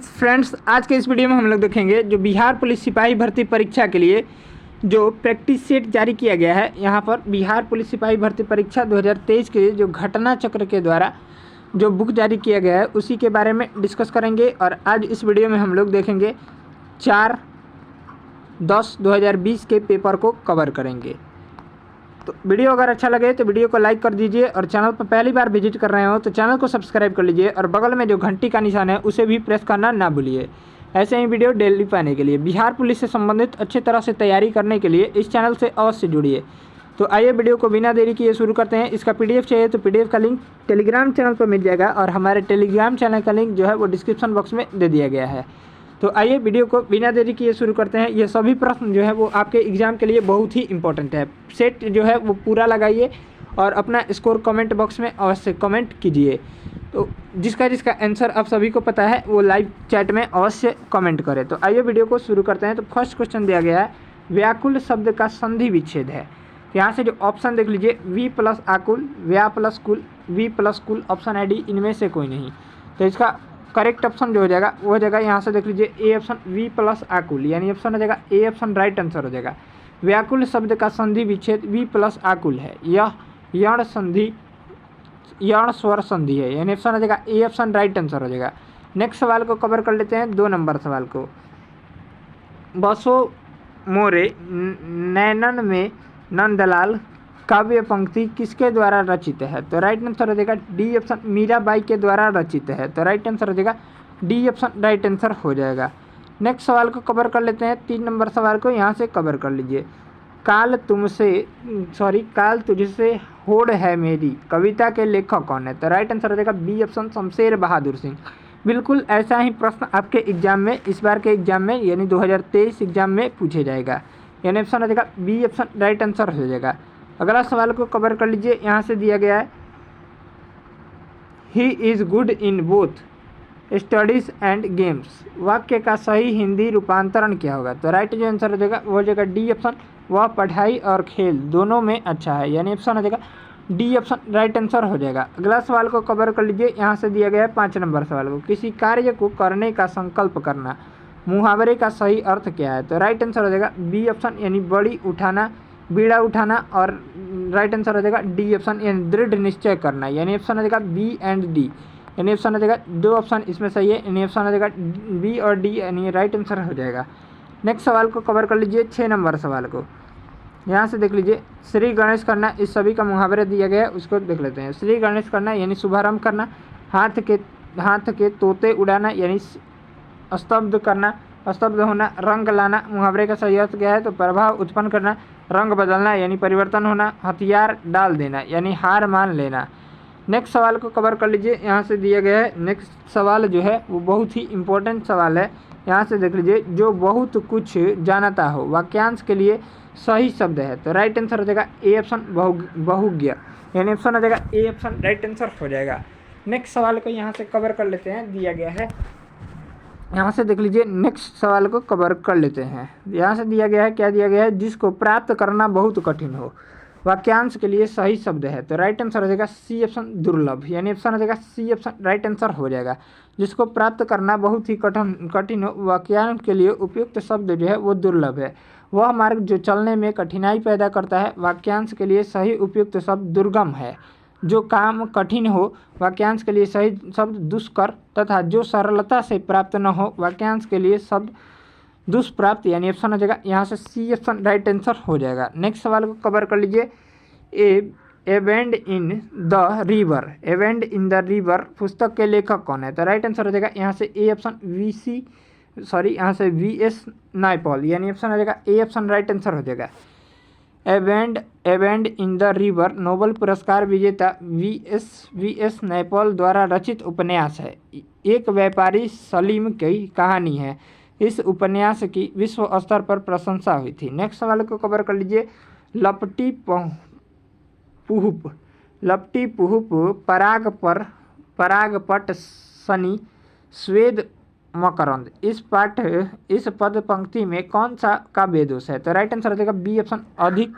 Friends आज के इस वीडियो में हम लोग देखेंगे जो बिहार पुलिस सिपाही भर्ती परीक्षा के लिए जो प्रैक्टिस सेट जारी किया गया है। यहाँ पर बिहार पुलिस सिपाही भर्ती परीक्षा 2023 के लिए जो घटना चक्र के द्वारा जो बुक जारी किया गया है उसी के बारे में डिस्कस करेंगे। और आज इस वीडियो में हम लोग देखेंगे 4/10/2020 के पेपर को कवर करेंगे। तो वीडियो अगर अच्छा लगे तो वीडियो को लाइक कर दीजिए और चैनल पर पहली बार विजिट कर रहे हो तो चैनल को सब्सक्राइब कर लीजिए और बगल में जो घंटी का निशान है उसे भी प्रेस करना ना भूलिए। ऐसे ही वीडियो डेली पाने के लिए बिहार पुलिस से संबंधित अच्छी तरह से तैयारी करने के लिए इस चैनल से अवश्य जुड़िए। तो आइए वीडियो को बिना देरी किए शुरू करते हैं। इसका PDF चाहिए तो PDF का लिंक टेलीग्राम चैनल पर मिल जाएगा और हमारे टेलीग्राम चैनल का लिंक जो है वो डिस्क्रिप्शन बॉक्स में दे दिया गया है। तो आइए वीडियो को बिना देरी किए शुरू करते हैं। ये सभी प्रश्न जो है वो आपके एग्ज़ाम के लिए बहुत ही इंपॉर्टेंट है। सेट जो है वो पूरा लगाइए और अपना स्कोर कमेंट बॉक्स में अवश्य कमेंट कीजिए। तो जिसका आंसर आप सभी को पता है वो लाइव चैट में अवश्य कमेंट करें। तो आइए वीडियो को शुरू करते हैं। तो फर्स्ट क्वेश्चन दिया गया है व्याकुल शब्द का संधि विच्छेद है। यहाँ से जो ऑप्शन देख लीजिए वी प्लस आकुल, व्या प्लस कुल, वी प्लस कुल, ऑप्शन है डी, इनमें से कोई नहीं। तो इसका करेक्ट ऑप्शन जो हो जाएगा वो हो जाएगा यहाँ से देख लीजिए ए ऑप्शन वी प्लस आकुल, यानी ऑप्शन हो जाएगा ए ऑप्शन राइट आंसर हो जाएगा। व्याकुल शब्द का संधि विच्छेद वी प्लस आकुल है। यह यण संधि यण स्वर संधि है, यानी ऑप्शन हो जाएगा ए ऑप्शन राइट आंसर हो जाएगा। नेक्स्ट सवाल को कवर कर लेते हैं 2 नंबर सवाल को। बसो मोरे नैनन में नंदलाल काव्य पंक्ति किसके द्वारा रचित है? तो राइट आंसर हो जाएगा डी ऑप्शन मीराबाई के द्वारा रचित है। तो राइट आंसर हो जाएगा डी ऑप्शन राइट आंसर हो जाएगा। नेक्स्ट सवाल को कवर कर लेते हैं 3 नंबर सवाल को यहाँ से कवर कर लीजिए। काल तुझसे होड़ है मेरी कविता के लेखक कौन है? तो राइट आंसर हो जाएगा बी ऑप्शन शमशेर बहादुर सिंह। बिल्कुल ऐसा ही प्रश्न आपके एग्जाम में इस बार के एग्जाम में यानी 2023 एग्जाम में पूछे जाएगा, यानी ऑप्शन हो जाएगा बी ऑप्शन राइट आंसर हो जाएगा। अगला सवाल को कवर कर लीजिए। यहाँ से दिया गया है he is good in both studies and games. वाक्य का सही हिंदी रूपांतरण क्या होगा? तो राइट जो आंसर हो जाएगा वो हो जाएगा डी ऑप्शन वह पढ़ाई और खेल दोनों में अच्छा है, यानी ऑप्शन हो जाएगा डी ऑप्शन राइट आंसर हो जाएगा। अगला सवाल को कवर कर लीजिए। यहाँ से दिया गया है 5 नंबर सवाल को किसी कार्य को करने का संकल्प करना मुहावरे का सही अर्थ क्या है? तो राइट आंसर हो जाएगा बी ऑप्शन यानी बड़ी उठाना, बीड़ा उठाना, और राइट आंसर हो जाएगा डी ऑप्शन यानी दृढ़ निश्चय करना, यानी ऑप्शन हो जाएगा बी एंड डी, यानी ऑप्शन हो जाएगा 2 ऑप्शन इसमें सही है, यानी ऑप्शन हो जाएगा बी और डी, यानी राइट आंसर हो जाएगा। नेक्स्ट सवाल को कवर कर लीजिए 6 नंबर सवाल को। यहाँ से देख लीजिए श्री गणेश करना, इस सभी का मुहावरा दिया गया है उसको देख लेते हैं। श्री गणेश करना यानी शुभारंभ करना, हाथ के तोते उड़ाना यानी स्तब्ध करना, स्तब्ध होना, रंग लाना, मुहावरे का सही अर्थ क्या है? तो प्रभाव उत्पन्न करना, रंग बदलना यानी परिवर्तन होना, हथियार डाल देना यानी हार मान लेना। नेक्स्ट सवाल को कवर कर लीजिए। यहाँ से दिया गया है नेक्स्ट सवाल जो है वो बहुत ही इम्पोर्टेंट सवाल है। यहाँ से देख लीजिए जो बहुत कुछ जानता हो वाक्यांश के लिए सही शब्द है। तो राइट आंसर हो जाएगा ए ऑप्शन बहुज्ञ, यानी ऑप्शन हो जाएगा ए ऑप्शन राइट आंसर हो जाएगा। नेक्स्ट सवाल को यहाँ से कवर कर लेते हैं, दिया गया है यहाँ से देख लीजिए। नेक्स्ट सवाल को कवर कर लेते हैं। यहाँ से दिया गया है क्या दिया गया है? जिसको प्राप्त करना बहुत कठिन हो वाक्यांश के लिए सही शब्द है। तो राइट आंसर हो जाएगा सी ऑप्शन दुर्लभ, यानी ऑप्शन हो जाएगा सी ऑप्शन राइट आंसर हो जाएगा। जिसको प्राप्त करना बहुत ही कठिन हो वाक्यांश के लिए उपयुक्त शब्द जो है वो दुर्लभ है। वह मार्ग जो चलने में कठिनाई पैदा करता है वाक्यांश के लिए सही उपयुक्त शब्द दुर्गम है। जो काम कठिन हो वाक्यांश के लिए सही शब्द दुष्कर तथा जो सरलता से प्राप्त न हो वाक्यांश के लिए शब्द दुष्प्राप्त, यानी ऑप्शन हो जाएगा यहाँ से सी ऑप्शन राइट आंसर हो जाएगा। नेक्स्ट सवाल को कवर कर लीजिए। एवेंड इन द रिवर पुस्तक के लेखक कौन है? तो राइट आंसर हो जाएगा यहाँ से ए ऑप्शन यहाँ से VS नायपॉल, यानी ऑप्शन हो जाएगा ए ऑप्शन राइट आंसर हो जाएगा। एवेंड इन द रिवर नोबेल पुरस्कार विजेता VS नायपॉल द्वारा रचित उपन्यास है। एक व्यापारी सलीम की कहानी है। इस उपन्यास की विश्व स्तर पर प्रशंसा हुई थी। नेक्स्ट सवाल को कवर कर लीजिए। लपटी पुहुप परागपट सनी स्वेद मकरंद। इस पद पंक्ति में कौन सा काव्य दोष है? तो राइट आंसर हो जाएगा बी ऑप्शन अधिक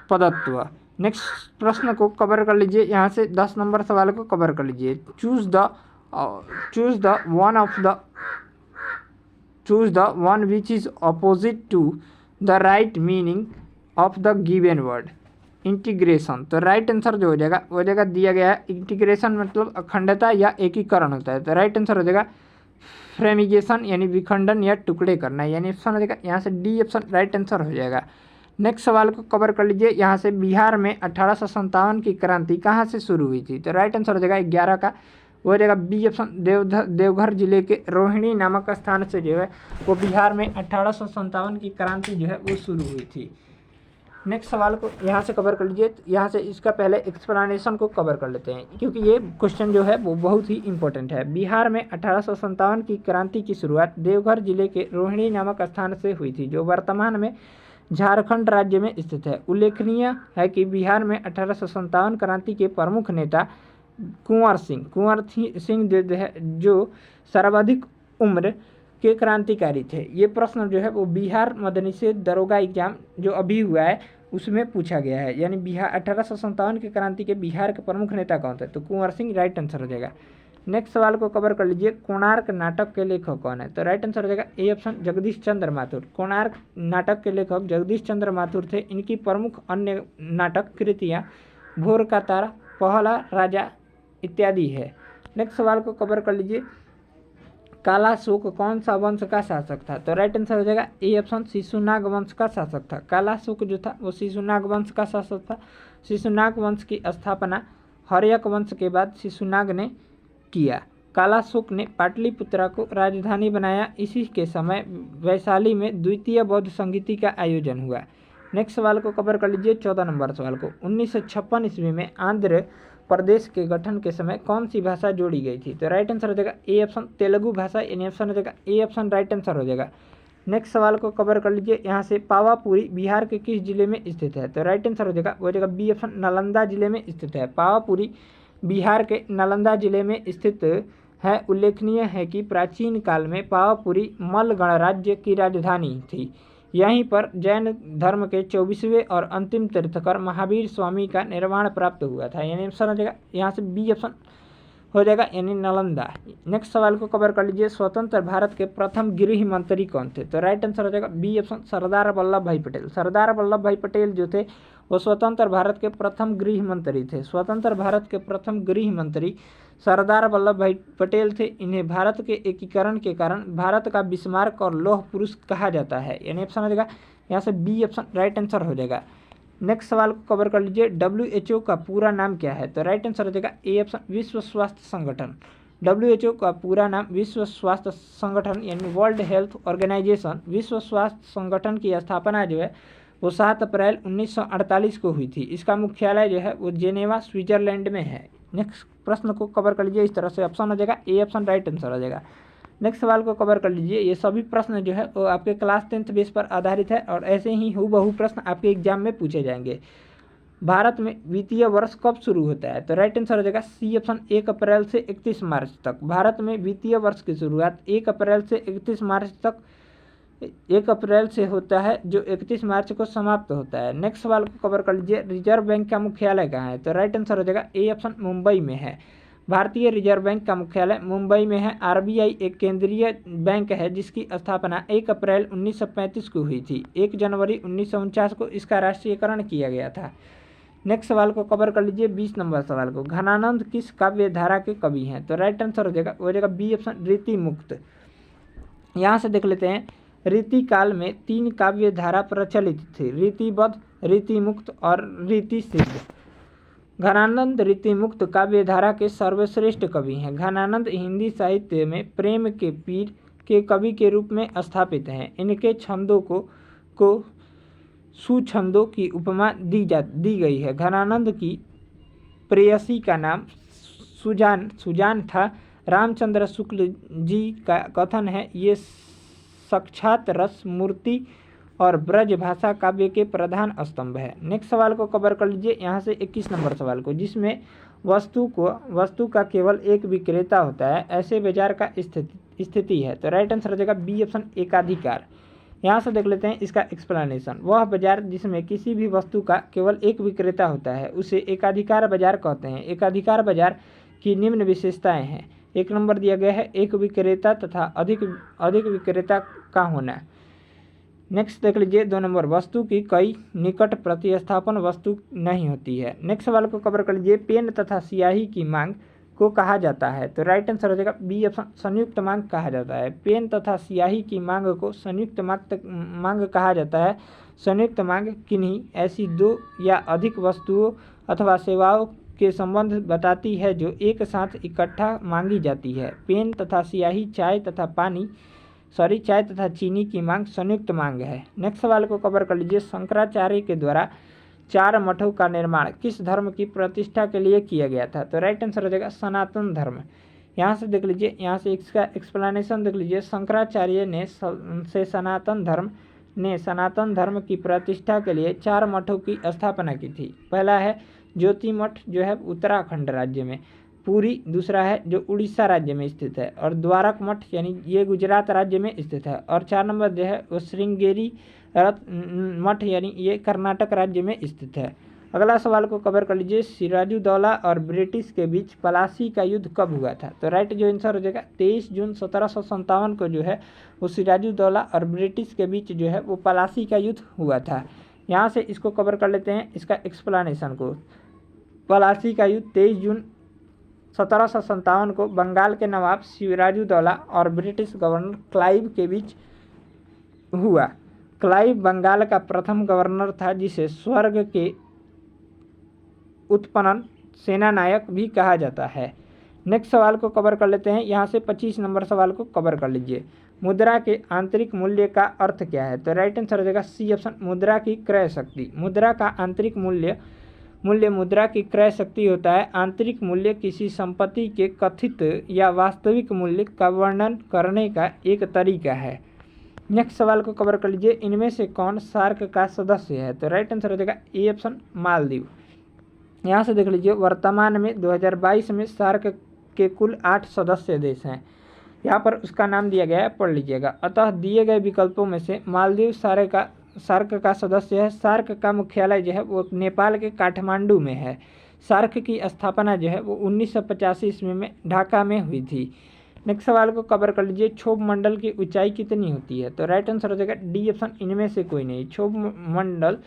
पदत्व। नेक्स्ट प्रश्न को कवर कर लीजिए। यहाँ से 10 नंबर सवाल को कवर कर लीजिए। Choose the choose the one which is opposite to the right meaning of the given word. Integration, तो राइट आंसर जो हो जाएगा वो जगह दिया गया है इंटीग्रेशन मतलब अखंडता या एकीकरण होता है, तो राइट आंसर हो जाएगा फ्रेमिगेशन यानी विखंडन या टुकड़े करना, यानी ऑप्शन हो जाएगा यहाँ से डी ऑप्शन राइट आंसर हो जाएगा। नेक्स्ट सवाल को कवर कर लीजिए, यहाँ से बिहार में 1857 की क्रांति कहाँ से शुरू हुई थी, तो राइट आंसर हो जाएगा 11 का वो हो जाएगा बी ऑप्शन देवघर जिले के रोहिणी नामक स्थान से जो है वो बिहार में 1857 की क्रांति जो है वो शुरू हुई थी। नेक्स्ट सवाल को यहाँ से कवर कर लीजिए, यहाँ से इसका पहले एक्सप्लेनेशन को कवर कर लेते हैं क्योंकि ये क्वेश्चन जो है वो बहुत ही इंपॉर्टेंट है। बिहार में 1857 की क्रांति की शुरुआत देवघर जिले के रोहिणी नामक स्थान से हुई थी जो वर्तमान में झारखंड राज्य में स्थित है। उल्लेखनीय है कि बिहार में 1857 क्रांति के प्रमुख नेता कुंवर सिंह जो सर्वाधिक उम्र के क्रांतिकारी थे। ये प्रश्न जो है वो बिहार मद्यनिषेध दरोगा एग्जाम जो अभी हुआ है उसमें पूछा गया है, यानी बिहार 1857 के क्रांति के बिहार के प्रमुख नेता कौन थे, तो कुंवर सिंह राइट आंसर हो जाएगा। नेक्स्ट सवाल को कवर कर लीजिए, कोणार्क नाटक के लेखक कौन है, तो राइट आंसर हो जाएगा ए ऑप्शन जगदीश चंद्र माथुर। कोणार्क नाटक के लेखक जगदीश चंद्र माथुर थे। इनकी प्रमुख अन्य नाटक कृतियाँ भोर का तारा, पहला राजा इत्यादि है। नेक्स्ट सवाल को कवर कर लीजिए, कालाशोक कौन सा वंश का शासक था, तो राइट आंसर हो जाएगा ए ऑप्शन शिशुनाग वंश का शासक था। कालाशोक जो था वो शिशुनाग वंश का शासक था। शिशुनाग वंश की स्थापना हर्यक वंश के बाद शिशुनाग ने किया। कालाशोक ने पाटलिपुत्रा को राजधानी बनाया। इसी के समय वैशाली में द्वितीय बौद्ध संगीति का आयोजन हुआ। नेक्स्ट सवाल को कवर कर लीजिए 14 नंबर सवाल को, 1956 ईस्वी में आंध्र प्रदेश के गठन के समय कौन सी भाषा जोड़ी गई थी, तो राइट आंसर हो जाएगा ए ऑप्शन तेलुगु भाषा, यानी ऑप्शन हो जाएगा ए ऑप्शन राइट आंसर हो जाएगा। नेक्स्ट सवाल को कवर कर लीजिए, यहाँ से पावापुरी बिहार के किस जिले में स्थित है, तो राइट आंसर हो जाएगा वो जाएगा बी ऑप्शन नालंदा जिले में स्थित है। पावापुरी बिहार के नालंदा जिले में स्थित है। उल्लेखनीय है कि प्राचीन काल में पावापुरी मल्ल गणराज्य की राजधानी थी। यहीं पर जैन धर्म के 24वें और अंतिम तीर्थकर महावीर स्वामी का निर्माण प्राप्त हुआ था, यानी ऑप्शन हो जाएगा यहाँ से बी ऑप्शन हो जाएगा यानी नालंदा। नेक्स्ट सवाल को कवर कर लीजिए, स्वतंत्र भारत के प्रथम गृह मंत्री कौन थे, तो राइट आंसर हो जाएगा बी ऑप्शन सरदार वल्लभ भाई पटेल। सरदार वल्लभ भाई पटेल जो थे वो स्वतंत्र भारत के प्रथम गृह मंत्री थे। स्वतंत्र भारत के प्रथम गृह मंत्री सरदार वल्लभ भाई पटेल थे। इन्हें भारत के एकीकरण के कारण भारत का बिस्मार्क और लौह पुरुष कहा जाता है, यानी ऑप्शन हो जाएगा यहाँ से बी ऑप्शन राइट आंसर हो जाएगा। नेक्स्ट सवाल को कवर कर लीजिए, WHO का पूरा नाम क्या है, तो राइट आंसर हो जाएगा ए ऑप्शन विश्व स्वास्थ्य संगठन। WHO का पूरा नाम विश्व स्वास्थ्य संगठन यानी वर्ल्ड हेल्थ ऑर्गेनाइजेशन। विश्व स्वास्थ्य संगठन की स्थापना जो है वो 7 अप्रैल 1948 को हुई थी। इसका मुख्यालय जो है वो जेनेवा स्विट्जरलैंड में है। नेक्स्ट प्रश्न को कवर कर लीजिए, इस तरह से ऑप्शन हो जाएगा ए ऑप्शन राइट आंसर हो जाएगा। नेक्स्ट सवाल को कवर कर लीजिए, ये सभी प्रश्न जो है वो आपके क्लास 10th बेस पर आधारित है और ऐसे ही हूबहू प्रश्न आपके एग्जाम में पूछे जाएंगे। भारत में वित्तीय वर्ष कब शुरू होता है, तो राइट आंसर हो जाएगा सी ऑप्शन 1 अप्रैल से 31 मार्च तक। भारत में वित्तीय वर्ष की शुरुआत 1 अप्रैल से 31 मार्च तक 1 अप्रैल से होता है जो 31 मार्च को समाप्त होता है। नेक्स्ट सवाल को कवर कर लीजिए, रिजर्व बैंक का मुख्यालय कहाँ है, तो राइट आंसर हो जाएगा ए ऑप्शन मुंबई में है। भारतीय रिजर्व बैंक का मुख्यालय मुंबई में है। RBI एक केंद्रीय बैंक है जिसकी स्थापना 1 अप्रैल 1935 को हुई थी। 1 जनवरी 1949 को इसका राष्ट्रीयकरण किया गया था। नेक्स्ट सवाल को कवर कर लीजिए 20 नंबर सवाल को, घनानंद किस काव्य धारा के कवि हैं, तो राइट आंसर हो जाएगा बी ऑप्शन रीति मुक्त। यहाँ से देख लेते हैं, रीति काल में 3 काव्य धारा प्रचलित थी, रीतिबद्ध, रीति मुक्त और रीति सिद्ध। घनानंद रीति मुक्त काव्य धारा के सर्वश्रेष्ठ कवि हैं। घनानंद हिंदी साहित्य में प्रेम के पीर के कवि के रूप में स्थापित हैं। इनके छंदों को सुछंदों की उपमा दी गई है। घनानंद की प्रेयसी का नाम सुजान था। रामचंद्र शुक्ल जी का कथन है, ये साक्षात रस मूर्ति और ब्रज भाषा काव्य के प्रधान स्तंभ है। नेक्स्ट सवाल को कवर कर लीजिए, यहाँ से 21 नंबर सवाल को, जिसमें वस्तु का केवल एक विक्रेता होता है, ऐसे बाजार का स्थिति है, तो राइट आंसर हो जाएगा बी ऑप्शन एकाधिकार। यहाँ से देख लेते हैं इसका एक्सप्लेनेशन। वह बाजार जिसमें किसी भी वस्तु का केवल एक विक्रेता होता है उसे एकाधिकार बाजार कहते हैं। एकाधिकार बाजार की निम्न विशेषताएं हैं। 1 नंबर दिया गया है एक विक्रेता तथा अधिक विक्रेता का होना। नेक्स्ट देख लीजिए 2 नंबर, वस्तु की कई निकट प्रतिस्थापन वस्तु नहीं होती है। नेक्स्ट सवाल को कवर कर लीजिए, पेन तथा स्याही की मांग को कहा जाता है। तो राइट आंसर हो जाएगा बी ऑप्शन, संयुक्त मांग कहा जाता है। पेन तथा स्याही की मांग को संयुक्त मांग कहा जाता है। संयुक्त मांग किन्हीं ऐसी 2 या अधिक वस्तुओं अथवा सेवाओं के संबंध बताती है जो एक साथ इकट्ठा मांगी जाती है। पेन तथा स्याही, चाय तथा चीनी की मांग संयुक्त मांग है। नेक्स्ट सवाल को कवर कर लीजिए, शंकराचार्य के द्वारा 4 मठों का निर्माण किस धर्म की प्रतिष्ठा के लिए किया गया था। तो राइट आंसर हो जाएगा सनातन धर्म। यहाँ से देख लीजिए, यहाँ से इसका एक्सप्लेनेशन देख लीजिए, शंकराचार्य ने सनातन धर्म की प्रतिष्ठा के लिए 4 मठों की स्थापना की थी। पहला है ज्योति मठ जो है उत्तराखंड राज्य में, पुरी दूसरा है जो उड़ीसा राज्य में स्थित है, और द्वारक मठ यानी ये गुजरात राज्य में स्थित है, और 4 नंबर जो है वो श्रृंगेरी मठ यानी ये कर्नाटक राज्य में स्थित है। अगला सवाल को कवर कर लीजिए, सिराजुद्दौला और ब्रिटिश के बीच प्लासी का युद्ध कब हुआ था। तो राइट जो आंसर हो जाएगा 23 जून 1757 को जो है वो सिराजुद्दौला और ब्रिटिश के बीच जो है वो प्लासी का युद्ध हुआ था। यहाँ से इसको कवर कर लेते हैं, इसका एक्सप्लेनेशन को। प्लासी का युद्ध 23 जून 1757 को बंगाल के नवाब सिराजुद्दौला और ब्रिटिश गवर्नर क्लाइव के बीच हुआ। क्लाइव बंगाल का प्रथम गवर्नर था जिसे स्वर्ग के उत्पन्न सेनानायक भी कहा जाता है। नेक्स्ट सवाल को कवर कर लेते हैं, यहाँ से 25 नंबर सवाल को कवर कर लीजिए, मुद्रा के आंतरिक मूल्य का अर्थ क्या है। तो राइट आंसर हो जाएगा सी ऑप्शन, मुद्रा की क्रय शक्ति। मुद्रा का आंतरिक मूल्य मुद्रा की क्रय शक्ति होता है। आंतरिक मूल्य किसी संपत्ति के कथित या वास्तविक मूल्य का वर्णन करने का एक तरीका है। नेक्स्ट सवाल को कवर कर लीजिए, इनमें से कौन सार्क का सदस्य है। तो राइट आंसर हो जाएगा ए ऑप्शन, मालदीव। यहाँ से देख लीजिए, वर्तमान में 2022 में सार्क के कुल 8 सदस्य देश हैं। यहाँ पर उसका नाम दिया गया है, पढ़ लीजिएगा। अतः दिए गए विकल्पों में से मालदीव सार्क का सदस्य है। सार्क का मुख्यालय जो है वो नेपाल के काठमांडू में है। सार्क की स्थापना जो है वो 1985 ईस्वी में ढाका में हुई थी। नेक्स्ट सवाल को कवर कर लीजिए, क्षोभ मंडल की ऊंचाई कितनी होती है। तो राइट आंसर हो जाएगा डी ऑप्शन, इनमें से कोई नहीं। क्षोभ मंडल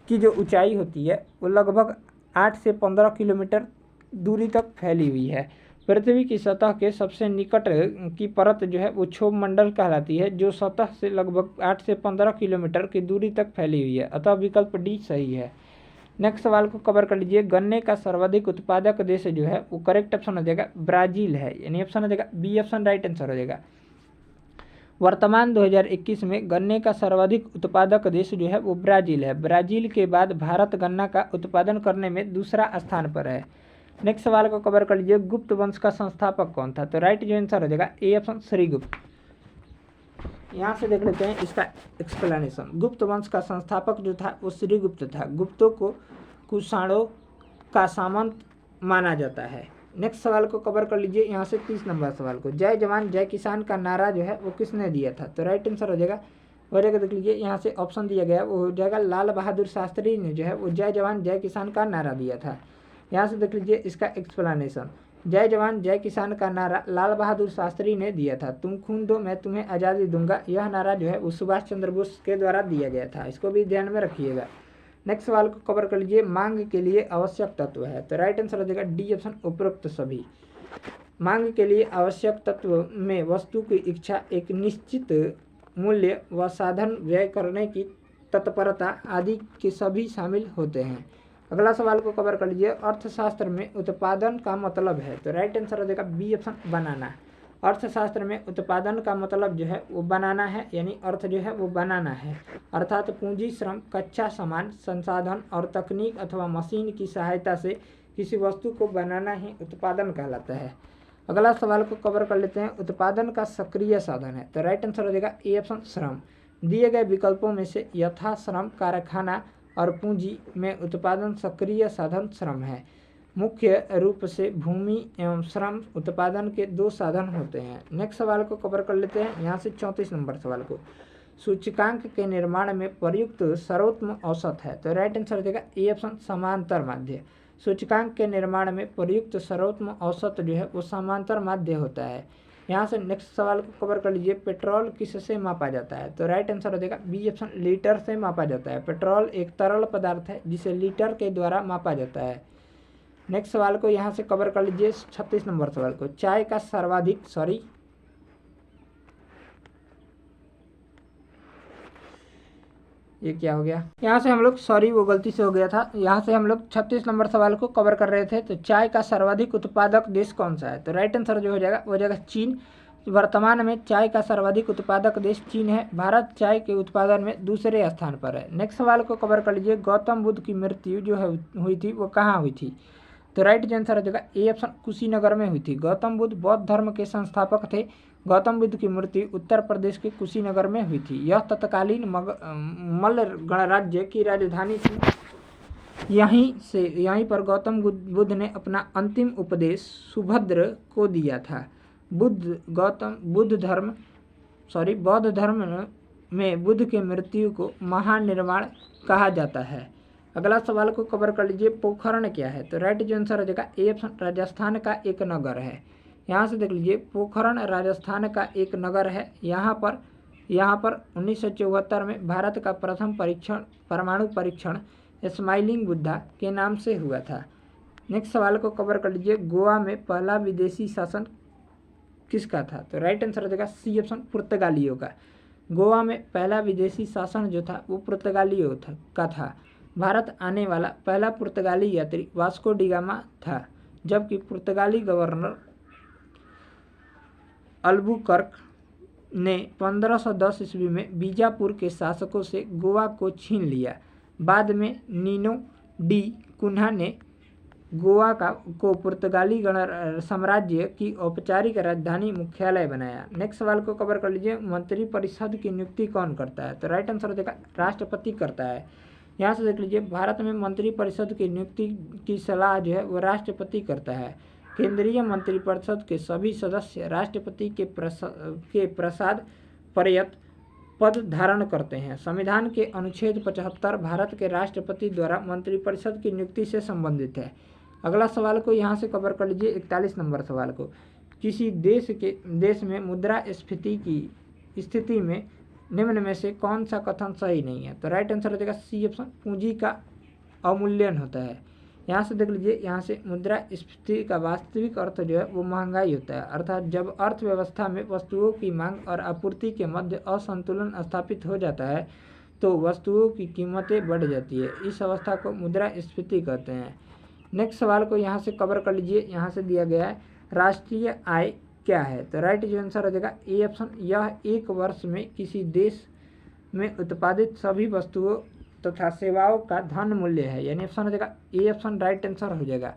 की जो ऊंचाई होती है वो लगभग 8 से 15 किलोमीटर दूरी तक फैली हुई है। पृथ्वी की सतह के सबसे निकट की परत जो है वो क्षोभ मंडल कहलाती है, जो सतह से लगभग 8 से 15 किलोमीटर की दूरी तक फैली हुई है। अतः विकल्प डी सही है। नेक्स्ट सवाल को कवर कर लीजिए, गन्ने का सर्वाधिक उत्पादक देश जो है वो करेक्ट ऑप्शन हो जाएगा ब्राजील है, यानी ऑप्शन हो जाएगा बी ऑप्शन राइट आंसर हो जाएगा। वर्तमान 2021 में गन्ने का सर्वाधिक उत्पादक देश जो है वो ब्राजील है। ब्राजील के बाद भारत गन्ना का उत्पादन करने में दूसरा स्थान पर है। नेक्स्ट सवाल को कवर कर लीजिए, गुप्त वंश का संस्थापक कौन था। तो राइट जो आंसर हो जाएगा ए ऑप्शन, श्रीगुप्त। यहाँ से देख लेते हैं इसका एक्सप्लेनेशन। गुप्त वंश का संस्थापक जो था वो श्रीगुप्त था। गुप्तों को कुषाणों का सामंत माना जाता है। नेक्स्ट सवाल को कवर कर लीजिए, यहाँ से 30 नंबर सवाल को, जय जवान जय किसान का नारा जो है वो किसने दिया था। तो राइट आंसर हो जाएगा देख लीजिए, यहाँ से ऑप्शन दिया गया वो हो जाएगा लाल बहादुर शास्त्री ने जो है वो जय जवान जय किसान का नारा दिया था। यहाँ से देख लीजिए इसका एक्सप्लेनेशन, जय जवान जय किसान का नारा लाल बहादुर शास्त्री ने दिया था। तुम खून दो मैं तुम्हें आज़ादी दूंगा, यह नारा जो है वो सुभाष चंद्र बोस के द्वारा दिया गया था। इसको भी ध्यान में रखिएगा। नेक्स्ट सवाल को कवर कर लीजिए, मांग के लिए आवश्यक तत्व है। तो राइट आंसर हो जाएगा डी ऑप्शन, उपरोक्त सभी। मांग के लिए आवश्यक तत्व में वस्तु की इच्छा, एक निश्चित मूल्य व साधन व्यय करने की तत्परता आदि के सभी शामिल होते हैं। अगला सवाल को कवर कर लीजिए, अर्थशास्त्र में उत्पादन का मतलब है। तो राइट आंसर हो जाएगा बी ऑप्शन, बनाना। अर्थशास्त्र में उत्पादन का मतलब जो है वो बनाना है, यानी अर्थ जो है वो बनाना है। अर्थात पूंजी, श्रम, कच्चा सामान, संसाधन और तकनीक अथवा मशीन की सहायता से किसी वस्तु को बनाना ही उत्पादन कहलाता है। अगला सवाल को कवर कर लेते हैं, उत्पादन का सक्रिय साधन है। तो राइट आंसर हो जाएगा ए ऑप्शन, श्रम। दिए गए विकल्पों में से यथा श्रम, कारखाना और पूंजी में उत्पादन सक्रिय साधन श्रम है। मुख्य रूप से भूमि एवं श्रम उत्पादन के 2 साधन होते हैं। नेक्स्ट सवाल को कवर कर लेते हैं, यहाँ से 34 नंबर सवाल को, सूचकांक के निर्माण में प्रयुक्त सर्वोत्तम औसत है। तो राइट आंसर हो जाएगा ए ऑप्शन, समांतर माध्य। सूचकांक के निर्माण में प्रयुक्त सर्वोत्तम औसत जो है वो समांतर माध्य होता है। यहाँ से नेक्स्ट सवाल को कवर कर लीजिए, पेट्रोल किससे मापा जाता है? तो राइट आंसर हो जाएगा बी ऑप्शन, लीटर से मापा जाता है। पेट्रोल एक तरल पदार्थ है जिसे लीटर के द्वारा मापा जाता है। नेक्स्ट सवाल को यहाँ से कवर कर लीजिए 36 नंबर सवाल को, चाय का सर्वाधिक ये क्या हो गया, यहाँ से हम लोग वो गलती से हो गया था। यहाँ से हम लोग 36 नंबर सवाल को कवर कर रहे थे। तो चाय का सर्वाधिक उत्पादक देश कौन सा है? तो राइट आंसर जो हो जाएगा वो हो जाएगा चीन। वर्तमान में चाय का सर्वाधिक उत्पादक देश चीन है। भारत चाय के उत्पादन में दूसरे स्थान पर है। नेक्स्ट सवाल को कवर कर लीजिए, गौतम बुद्ध की मृत्यु जो है हुई थी वो कहाँ हुई थी? तो राइट आंसर हो जाएगा ए ऑप्शन, कुशीनगर में हुई थी। गौतम बुद्ध बौद्ध धर्म के संस्थापक थे। गौतम बुद्ध की मृत्यु उत्तर प्रदेश के कुशीनगर में हुई थी। यह तत्कालीन मल्ल गणराज्य की राजधानी थी। यहीं पर गौतम बुद्ध ने अपना अंतिम उपदेश सुभद्र को दिया था। बौद्ध धर्म में बुद्ध के मृत्यु को महानिर्वाण कहा जाता है। अगला सवाल को कवर कर लीजिए, पोखरण क्या है? तो राइट जो आंसर हो जाएगा ए ऑप्शन, राजस्थान का एक नगर है। यहाँ से देख लीजिए, पोखरण राजस्थान का एक नगर है। यहाँ पर 1974 में भारत का प्रथम परमाणु परीक्षण स्माइलिंग बुद्धा के नाम से हुआ था। नेक्स्ट सवाल को कवर कर लीजिए, गोवा में पहला विदेशी शासन किसका था? तो राइट आंसर हो जाएगा सी ऑप्शन, पुर्तगालियों का। गोवा में पहला विदेशी शासन जो था वो पुर्तगालियों का था। भारत आने वाला पहला पुर्तगाली यात्री वास्को डी गामा था, जबकि पुर्तगाली गवर्नर अल्बुकर्क ने 1510 ईस्वी में बीजापुर के शासकों से गोवा को छीन लिया। बाद में नीनो डी कुन्हा ने गोवा को पुर्तगाली साम्राज्य की औपचारिक राजधानी मुख्यालय बनाया। नेक्स्ट सवाल को कवर कर लीजिए, मंत्रिपरिषद की नियुक्ति कौन करता है? तो राइट आंसर हो जाएगा राष्ट्रपति करता है। यहाँ से देख लीजिए, भारत में मंत्रिपरिषद की नियुक्ति की सलाह जो है वो राष्ट्रपति करता है। केंद्रीय मंत्रिपरिषद के सभी सदस्य राष्ट्रपति के प्रसाद पर्यत पद धारण करते हैं। संविधान के अनुच्छेद 75 भारत के राष्ट्रपति द्वारा मंत्रिपरिषद की नियुक्ति से संबंधित है। अगला सवाल को यहाँ से कवर कर लीजिए 41 नंबर सवाल को, किसी देश में मुद्रास्फीति की स्थिति में निम्न में से कौन सा कथन सही नहीं है? तो राइट आंसर हो जाएगा सी ऑप्शन, पूंजी का अवमूल्यन होता है। यहाँ से देख लीजिए, यहाँ से मुद्रास्फीति का वास्तविक अर्थ जो है वो महंगाई होता है। अर्थात जब अर्थव्यवस्था में वस्तुओं की मांग और आपूर्ति के मध्य असंतुलन स्थापित हो जाता है तो वस्तुओं की कीमतें बढ़ जाती है। इस अवस्था को मुद्रास्फीति कहते हैं। नेक्स्ट सवाल को यहाँ से कवर कर लीजिए। यहाँ से दिया गया है, राष्ट्रीय आय क्या है? तो राइट जो आंसर हो जाएगा ए ऑप्शन, यह एक वर्ष में किसी देश में उत्पादित सभी वस्तुओं तथा सेवाओं का धन मूल्य है। यानी ऑप्शन हो जाएगा ए ऑप्शन, राइट आंसर हो जाएगा।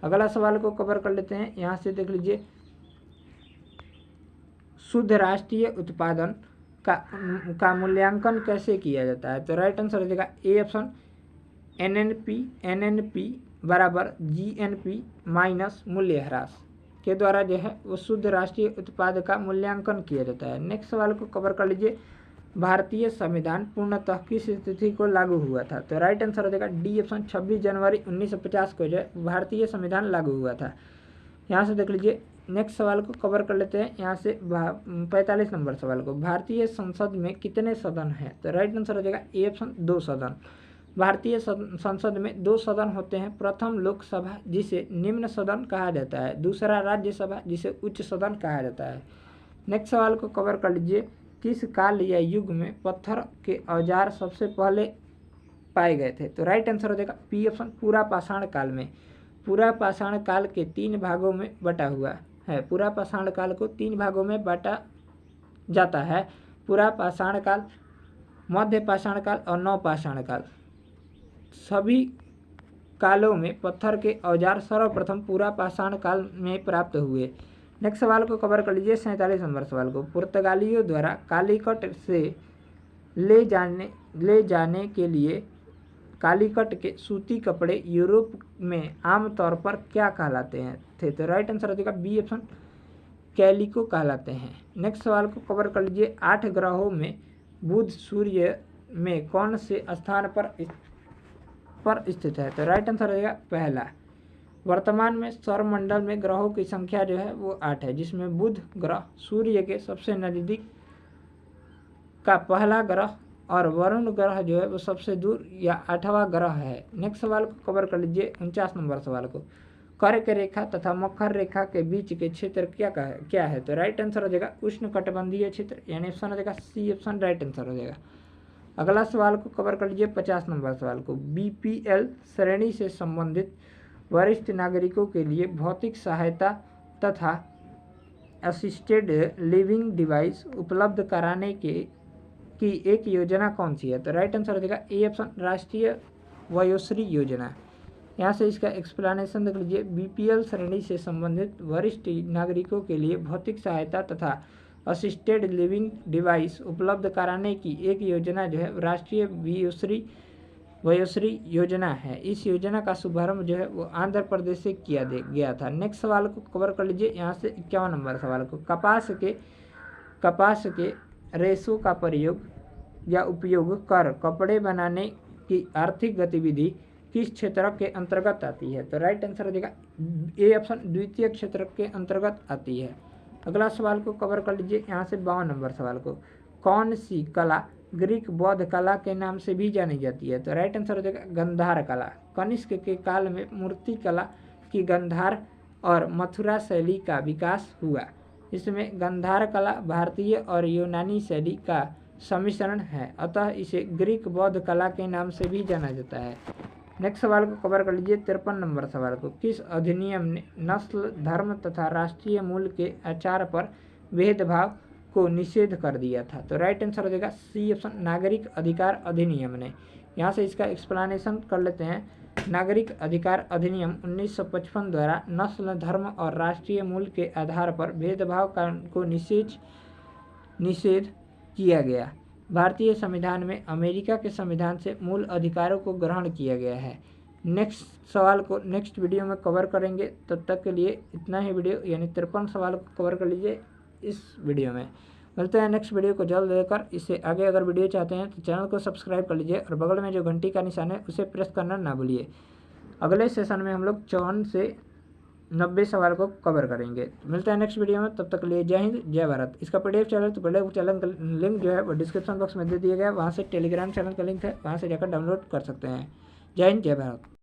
अगला सवाल को कवर कर लेते हैं। यहाँ से देख लीजिए, शुद्ध राष्ट्रीय उत्पादन का मूल्यांकन कैसे किया जाता है? तो राइट आंसर हो जाएगा ए ऑप्शन, एनएनपी बराबर जीएनपी माइनस मूल्य ह्रास के द्वारा जो है वो शुद्ध राष्ट्रीय उत्पाद का मूल्यांकन किया जाता है। नेक्स्ट सवाल को कवर कर लीजिए, भारतीय संविधान पूर्णतः किस तिथि को लागू हुआ था? तो राइट आंसर हो जाएगा डी ऑप्शन, 26 जनवरी 1950 को जो है भारतीय संविधान लागू हुआ था। यहाँ से देख लीजिए, नेक्स्ट सवाल को कवर कर लेते हैं। यहाँ से 45 नंबर सवाल को, भारतीय संसद में कितने सदन हैं? तो राइट आंसर हो जाएगा ए ऑप्शन, 2 सदन। भारतीय संसद में 2 सदन होते हैं। प्रथम लोकसभा जिसे निम्न सदन कहा जाता है, दूसरा राज्यसभा जिसे उच्च सदन कहा जाता है। नेक्स्ट सवाल को कवर कर लीजिए, किस काल या युग में पत्थर के औजार सबसे पहले पाए गए थे? तो राइट आंसर हो जाएगा पी ऑप्शन, पूरा पाषाण काल में। पूरा पाषाण काल के 3 भागों में बटा हुआ है। पूरा पाषाण काल को 3 भागों में बांटा जाता है। पूरा पाषाण काल, मध्य पाषाण काल और नवपाषाण काल। सभी कालों में पत्थर के औजार सर्वप्रथम पूरा पाषाण काल में प्राप्त हुए। नेक्स्ट सवाल को कवर कर लीजिए 47 नंबर सवाल को, पुर्तगालियों द्वारा कालीकट से ले जाने के लिए कालीकट के सूती कपड़े यूरोप में आमतौर पर क्या कहलाते हैं थे? तो राइट आंसर हो जाएगा बी ऑप्शन, कैलिको कहलाते हैं। नेक्स्ट सवाल को कवर कर लीजिए, 8 ग्रहों में बुध सूर्य में कौन से स्थान पर स्थित है? तो राइट आंसर हो जाएगा पहला। वर्तमान में सौरमंडल में ग्रहों की संख्या जो है वो 8 है, जिसमें बुध ग्रह सूर्य के सबसे नज़दीक का पहला ग्रह और वरुण ग्रह जो है वो सबसे दूर या 8वां ग्रह है। नेक्स्ट सवाल को कवर कर लीजिए 49 नंबर सवाल को। कर्क रेखा तथा मकर रेखा के बीच के क्षेत्र क्या है? तो राइट आंसर हो जाएगा उष्णकटिबंधीय क्षेत्र, यानी ऑप्शन हो जाएगा सी ऑप्शन राइट आंसर हो जाएगा। अगला सवाल को कवर कर लीजिए 50 नंबर सवाल को। बीपीएल श्रेणी से संबंधित वरिष्ठ नागरिकों के लिए भौतिक सहायता तथा असिस्टेड लिविंग डिवाइस उपलब्ध कराने की एक योजना कौन सी है? तो राइट आंसर हो जाएगा ए ऑप्शन राष्ट्रीय वयोश्री योजना। यहाँ से इसका एक्सप्लेनेशन देख लीजिए। बीपीएल श्रेणी से संबंधित वरिष्ठ नागरिकों के लिए भौतिक सहायता तथा असिस्टेड लिविंग डिवाइस उपलब्ध कराने की एक योजना जो है राष्ट्रीय वयोश्री योजना है। इस योजना का शुभारंभ जो है वो आंध्र प्रदेश से किया गया था। नेक्स्ट सवाल को कवर कर लीजिए यहाँ से 51 नंबर सवाल को। कपास के रेशों का प्रयोग या उपयोग कर कपड़े बनाने की आर्थिक गतिविधि किस क्षेत्र के अंतर्गत आती है? तो राइट आंसर हो जाएगा ए ऑप्शन द्वितीय क्षेत्र के अंतर्गत आती है। अगला सवाल को कवर कर लीजिए यहाँ से 52 नंबर सवाल को। कौन सी कला ग्रीक बौद्ध कला के नाम से भी जानी जाती है? तो राइट आंसर हो जाएगा गंधार कला। कनिष्क के काल में मूर्ति कला की गंधार और मथुरा शैली का विकास हुआ। इसमें गंधार कला भारतीय और यूनानी शैली का सम्मिश्रण है, अतः इसे ग्रीक बौद्ध कला के नाम से भी जाना जाता है। नेक्स्ट सवाल को कवर कर लीजिए 53 नंबर सवाल को। किस अधिनियम ने नस्ल, धर्म तथा राष्ट्रीय मूल के आधार पर भेदभाव को निषेध कर दिया था? तो राइट आंसर हो जाएगा सी ऑप्शन नागरिक अधिकार अधिनियम ने। यहाँ से इसका एक्सप्लेनेशन कर लेते हैं। नागरिक अधिकार अधिनियम 1955 द्वारा नस्ल, धर्म और राष्ट्रीय मूल के आधार पर भेदभाव को निषेध किया गया। भारतीय संविधान में अमेरिका के संविधान से मूल अधिकारों को ग्रहण किया गया है। नेक्स्ट सवाल को नेक्स्ट वीडियो में कवर करेंगे। तब तक के लिए इतना ही वीडियो, यानी 53 सवाल को कवर कर लीजिए इस वीडियो में। मिलते हैं नेक्स्ट वीडियो को जल्द लेकर। इससे आगे अगर वीडियो चाहते हैं तो चैनल को सब्सक्राइब कर लीजिए और बगल में जो घंटी का निशान है उसे प्रेस करना ना भूलिए। अगले सेशन में हम लोग 54 से 90 सवाल को कवर करेंगे। मिलते हैं नेक्स्ट वीडियो में, तब तक के लिए जय हिंद जय भारत। इसका पीडीएफ चैनल तो पीडीएफ चैनल का लिंक जो है वो डिस्क्रिप्शन बॉक्स में दे दिया गया है। वहाँ से टेलीग्राम चैनल का लिंक है, वहाँ से जाकर डाउनलोड कर सकते हैं। जय हिंद जय भारत।